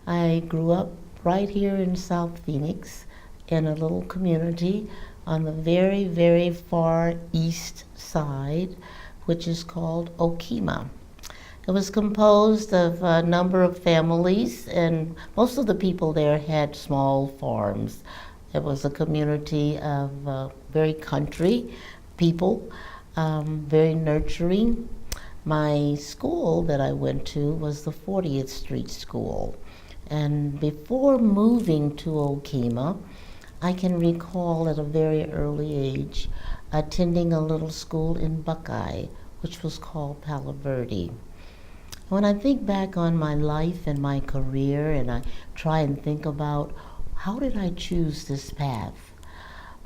I grew up right here in South Phoenix in a little community on the very, very far east side, which is called Okemah. It was composed of a number of families, and most of the people there had small farms. It was a community of very country people, very nurturing. My school that I went to was the 40th Street School. And before moving to Okemah, I can recall at a very early age attending a little school in Buckeye, which was called Palo Verde. When I think back on my life and my career, and I try and think about how did I choose this path,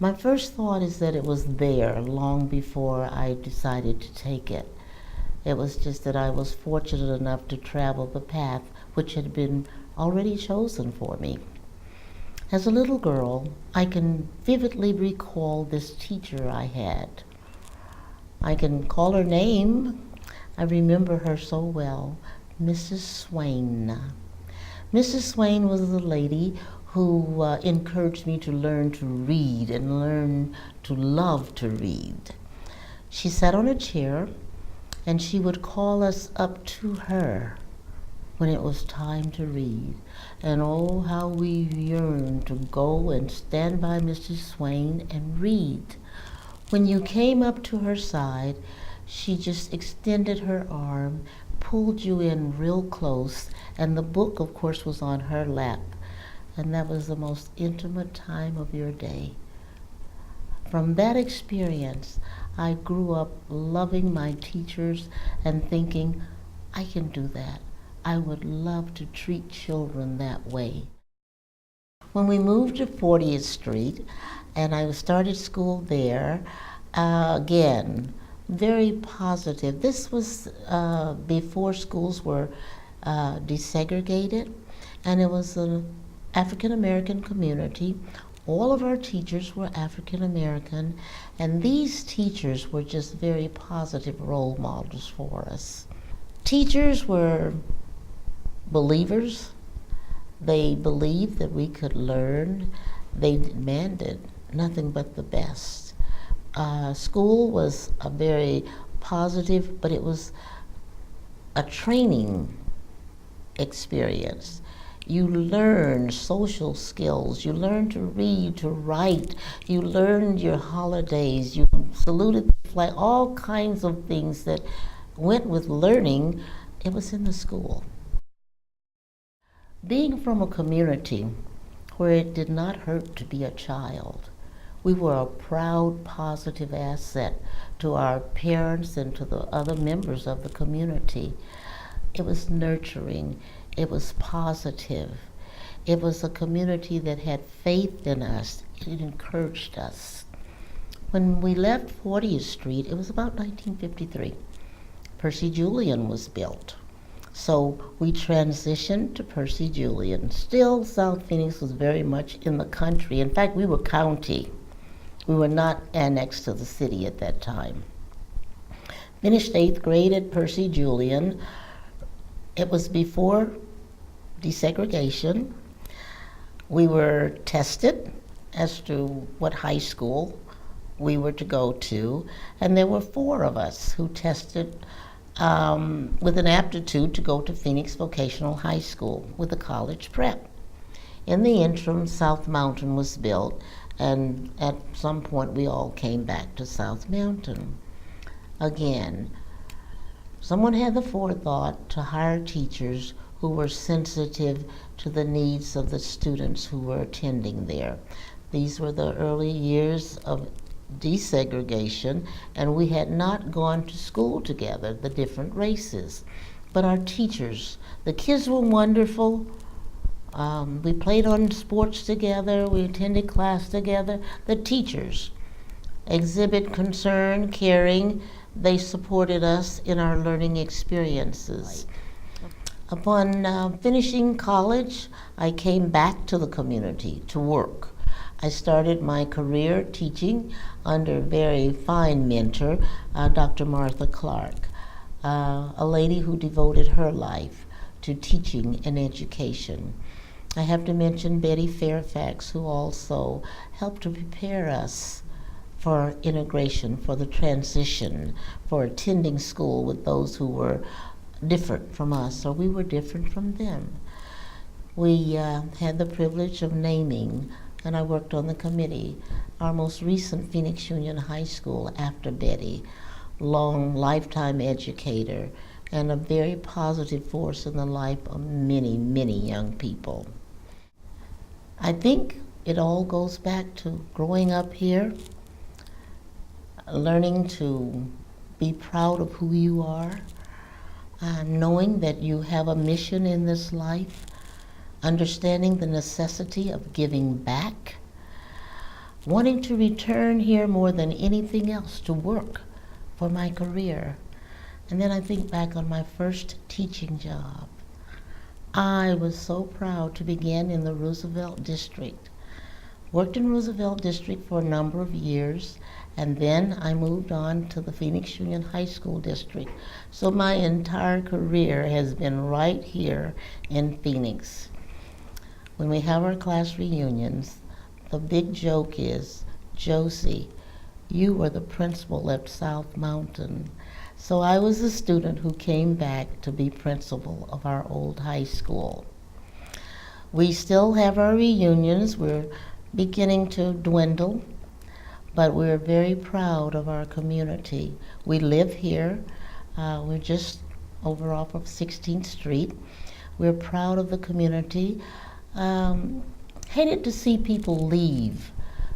my first thought is that it was there long before I decided to take it. It was just that I was fortunate enough to travel the path which had been already chosen for me. As a little girl, I can vividly recall this teacher I had. I can call her name. I remember her so well, Mrs. Swain. Mrs. Swain was the lady who encouraged me to learn to read and learn to love to read. She sat on a chair and she would call us up to her when it was time to read. And oh, how we yearned to go and stand by Mrs. Swain and read. When you came up to her side, she just extended her arm, pulled you in real close, and the book, of course, was on her lap. And that was the most intimate time of your day. From that experience, I grew up loving my teachers and thinking, I can do that. I would love to treat children that way. When we moved to 40th Street, and I started school there, again, very positive. This was before schools were desegregated, and it was an African American community. All of our teachers were African American, and these teachers were just very positive role models for us. Teachers were believers. They believed that we could learn. They demanded nothing but the best. School was a very positive, but it was a training experience. You learn social skills, you learn to read, to write, you learned your holidays, you saluted the flag, all kinds of things that went with learning. It was in the school. Being from a community where it did not hurt to be a child, we were a proud, positive asset to our parents and to the other members of the community. It was nurturing. It was positive. It was a community that had faith in us. It encouraged us. When we left 40th Street, it was about 1953. Percy Julian was built. So we transitioned to Percy Julian. Still, South Phoenix was very much in the country. In fact, we were county. We were not annexed to the city at that time. Finished 8th grade at Percy Julian. It was before desegregation. We were tested as to what high school we were to go to, and there were 4 of us who tested with an aptitude to go to Phoenix Vocational High School with a college prep. In the interim, South Mountain was built, and at some point we all came back to South Mountain. Again, someone had the forethought to hire teachers who were sensitive to the needs of the students who were attending there. These were the early years of desegregation, and we had not gone to school together, the different races. But our teachers, the kids were wonderful. We played on sports together, we attended class together. The teachers exhibit concern, caring. They supported us in our learning experiences. Upon finishing college, I came back to the community to work. I started my career teaching under a very fine mentor, Dr. Martha Clark, a lady who devoted her life to teaching and education. I have to mention Betty Fairfax, who also helped to prepare us for integration, for the transition, for attending school with those who were different from us, or we were different from them. We had the privilege of naming, and I worked on the committee, our most recent Phoenix Union High School after Betty, long lifetime educator, and a very positive force in the life of many, many young people. I think it all goes back to growing up here, learning to be proud of who you are, knowing that you have a mission in this life, understanding the necessity of giving back, wanting to return here more than anything else to work for my career. And then I think back on my first teaching job. I was so proud to begin in the Roosevelt District. Worked in Roosevelt District for a number of years, and then I moved on to the Phoenix Union High School District. So my entire career has been right here in Phoenix. When we have our class reunions, the big joke is, Josie, you were the principal at South Mountain. So I was a student who came back to be principal of our old high school. We still have our reunions. We're beginning to dwindle, but we're very proud of our community. We live here. We're just over off of 16th Street. We're proud of the community. Hated to see people leave,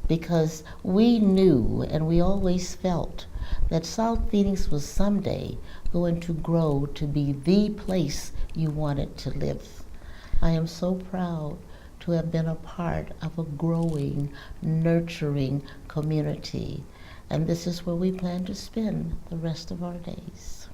because we knew and we always felt that South Phoenix was someday going to grow to be the place you wanted to live. I am so proud to have been a part of a growing, nurturing community, and this is where we plan to spend the rest of our days.